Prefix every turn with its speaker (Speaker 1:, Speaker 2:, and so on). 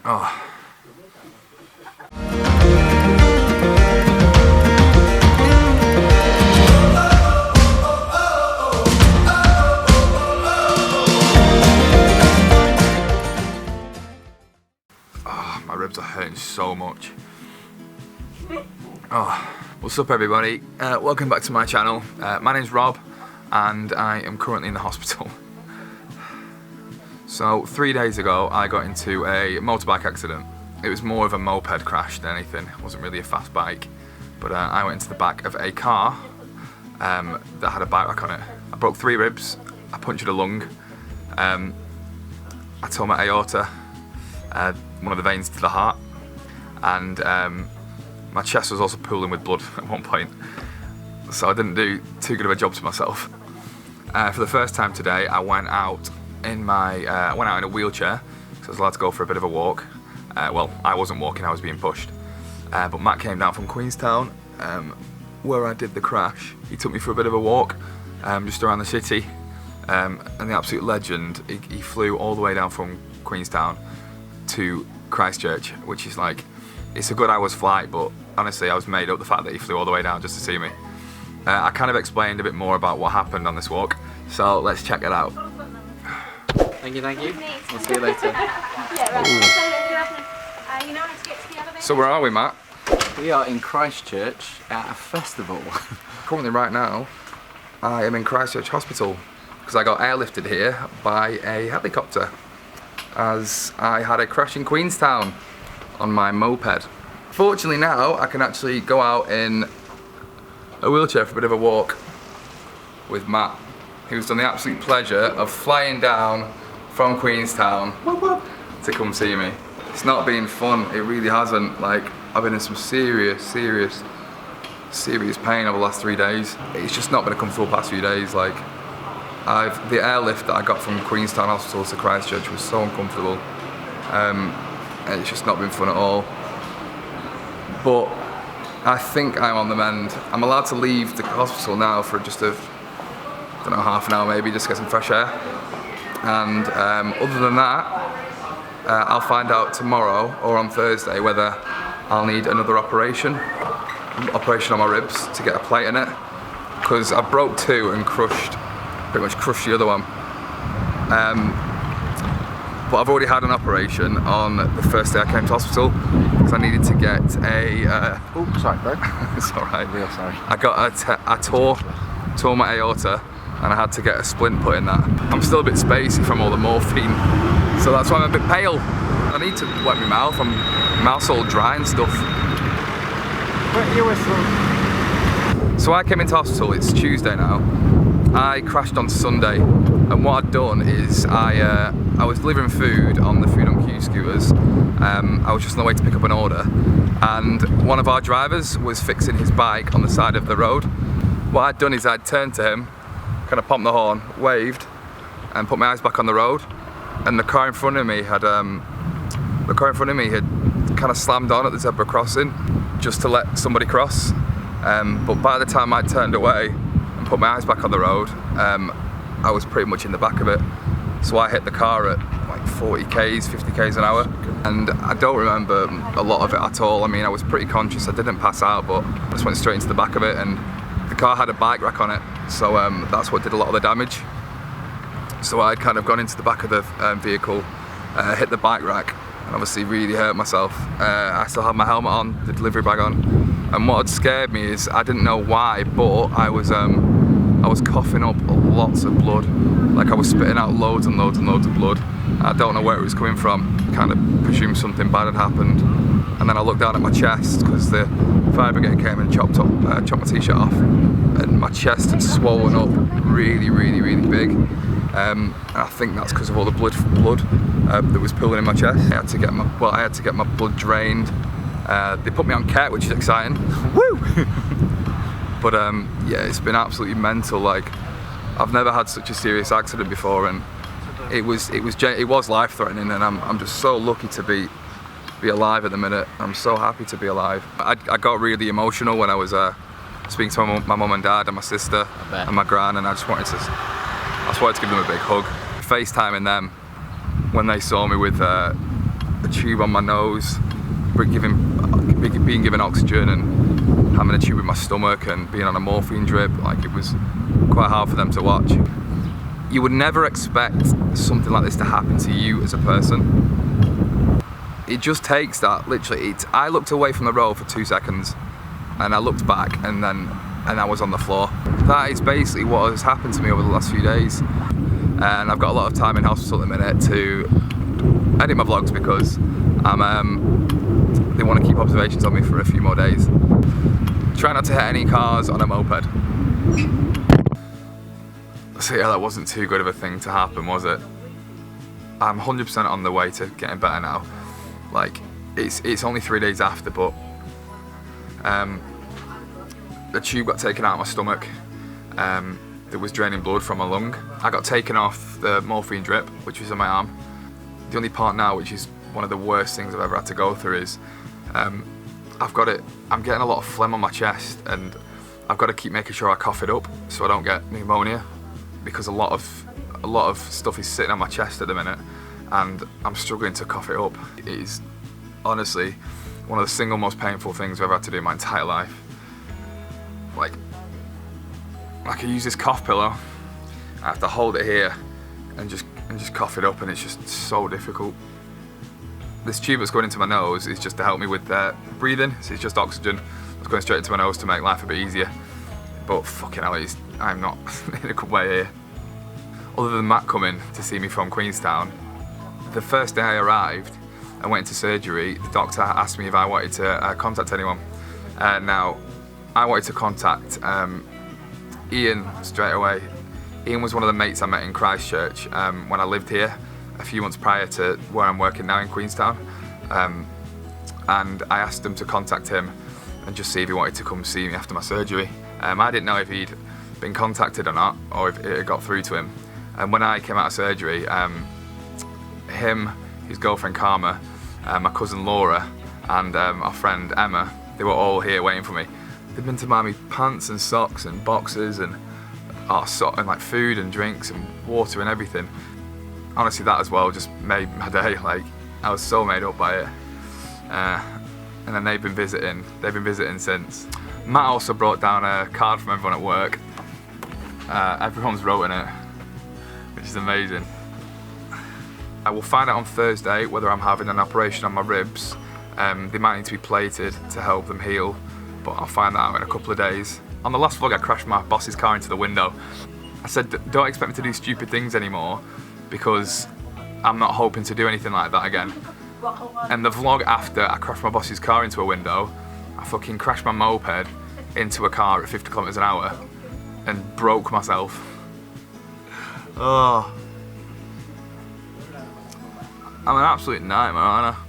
Speaker 1: Oh. Oh, my ribs are hurting so much. Oh, what's up everybody? Welcome back to my channel. My name's Rob and I am currently in the hospital. So 3 days ago I got into a motorbike accident. It was more of a moped crash than anything. It wasn't really a fast bike, but I went into the back of a car that had a bike rack on it. I broke 3 ribs, I punctured a lung, I tore my aorta, one of the veins to the heart, and my chest was also pooling with blood at one point, so I didn't do too good of a job to myself. For the first time today I went out in a wheelchair, so I was allowed to go for a bit of a walk. Well, I wasn't walking, I was being pushed. But Matt came down from Queenstown, where I did the crash. He took me for a bit of a walk, just around the city. And the absolute legend, he flew all the way down from Queenstown to Christchurch, which is like, it's a good hour's flight, but honestly I was made up the fact that he flew all the way down just to see me. I kind of explained a bit more about what happened on this walk, so let's check it out.
Speaker 2: Thank you, thank you. We'll see you later.
Speaker 1: So where are we, Matt?
Speaker 2: We are in Christchurch at a festival.
Speaker 1: Currently right now, I am in Christchurch Hospital because I got airlifted here by a helicopter as I had a crash in Queenstown on my moped. Fortunately now I can actually go out in a wheelchair for a bit of a walk with Matt, who's done the absolute pleasure of flying down from Queenstown to come see me. It's not been fun, it really hasn't. Like, I've been in some serious pain over the last 3 days. It's just not been a comfortable past few days. Like, the airlift that I got from Queenstown Hospital to Christchurch was so uncomfortable. And it's just not been fun at all. But I think I'm on the mend. I'm allowed to leave the hospital now for just I don't know, half an hour maybe, just to get some fresh air. And other than that, I'll find out tomorrow or on Thursday whether I'll need another operation on my ribs to get a plate in it, because I broke 2 and pretty much crushed the other one. But I've already had an operation on the first day I came to hospital because I needed to get a.
Speaker 2: Oh, sorry, bro.
Speaker 1: It's alright.
Speaker 2: Real sorry.
Speaker 1: I tore my aorta, and I had to get a splint put in that. I'm still a bit spacey from all the morphine, so that's why I'm a bit pale. I need to wet my mouth. My mouth's all dry and stuff.
Speaker 2: Wet your whistle.
Speaker 1: So I came into hospital, it's Tuesday now. I crashed on Sunday, and what I'd done is I was delivering food on the Food on Q scooters. I was just on the way to pick up an order, and one of our drivers was fixing his bike on the side of the road. What I'd done is I'd turned to him, kind of pumped the horn, waved, and put my eyes back on the road. And the car in front of me had kind of slammed on at the zebra crossing just to let somebody cross. But by the time I turned away and put my eyes back on the road, I was pretty much in the back of it. So I hit the car at like 40 k's, 50 k's an hour, and I don't remember a lot of it at all. I mean, I was pretty conscious, I didn't pass out, but I just went straight into the back of it, and the car had a bike rack on it, so that's what did a lot of the damage. So I'd kind of gone into the back of the vehicle, hit the bike rack, and obviously really hurt myself. I still had my helmet on, the delivery bag on, and what had scared me is, I didn't know why, but I was coughing up lots of blood. Like, I was spitting out loads and loads and loads of blood. I don't know where it was coming from, kind of presumed something bad had happened. And then I looked down at my chest, because the fire brigade came and chopped my t-shirt off, and my chest had swollen up really big. And I think that's because of all the blood that was pooling in my chest. I had to get my blood drained. They put me on Ket, which is exciting. Woo! But yeah, it's been absolutely mental. Like, I've never had such a serious accident before, and it was life-threatening, and I'm just so lucky to be alive at the minute. I'm so happy to be alive. I got really emotional when I was speaking to my mum and dad and my sister and my gran, and I just wanted to give them a big hug. FaceTiming them when they saw me with a tube on my nose, being given oxygen and having a tube in my stomach and being on a morphine drip. Like, it was quite hard for them to watch. You would never expect something like this to happen to you as a person. It just takes that, literally. I looked away from the road for 2 seconds and I looked back and I was on the floor. That is basically what has happened to me over the last few days. And I've got a lot of time in hospital at the minute to edit my vlogs because they want to keep observations on me for a few more days. Try not to hit any cars on a moped. So yeah, that wasn't too good of a thing to happen, was it? I'm 100% on the way to getting better now. Like, it's only 3 days after, but the tube got taken out of my stomach. There was draining blood from my lung. I got taken off the morphine drip, which was on my arm. The only part now, which is one of the worst things I've ever had to go through, is I'm getting a lot of phlegm on my chest, and I've got to keep making sure I cough it up so I don't get pneumonia, because a lot of stuff is sitting on my chest at the minute and I'm struggling to cough it up. It is honestly one of the single most painful things I've ever had to do in my entire life. Like, I can use this cough pillow, I have to hold it here and just cough it up, and it's just so difficult. This tube that's going into my nose is just to help me with breathing, so it's just oxygen that's going straight into my nose to make life a bit easier. But fucking hell, I'm not in a good way here. Other than Matt coming to see me from Queenstown, the first day I arrived and went into surgery, the doctor asked me if I wanted to contact anyone. Now, I wanted to contact Ian straight away. Ian was one of the mates I met in Christchurch when I lived here a few months prior to where I'm working now in Queenstown. And I asked him to contact him and just see if he wanted to come see me after my surgery. I didn't know if he'd been contacted or not, or if it had got through to him. And when I came out of surgery, him, his girlfriend Karma, my cousin Laura, and our friend Emma, they were all here waiting for me. They'd been to buy me pants and socks and boxes and like food and drinks and water and everything. Honestly, that as well just made my day. Like, I was so made up by it. And then they've been visiting since. Matt also brought down a card from everyone at work. Everyone's wrote in it, which is amazing. I will find out on Thursday whether I'm having an operation on my ribs. They might need to be plated to help them heal, but I'll find that out in a couple of days. On the last vlog, I crashed my boss's car into the window. I said, don't expect me to do stupid things anymore, because I'm not hoping to do anything like that again. And the vlog after I crashed my boss's car into a window, I fucking crashed my moped into a car at 50 kilometers an hour and broke myself. Oh. I'm an absolute nightmare, aren't I?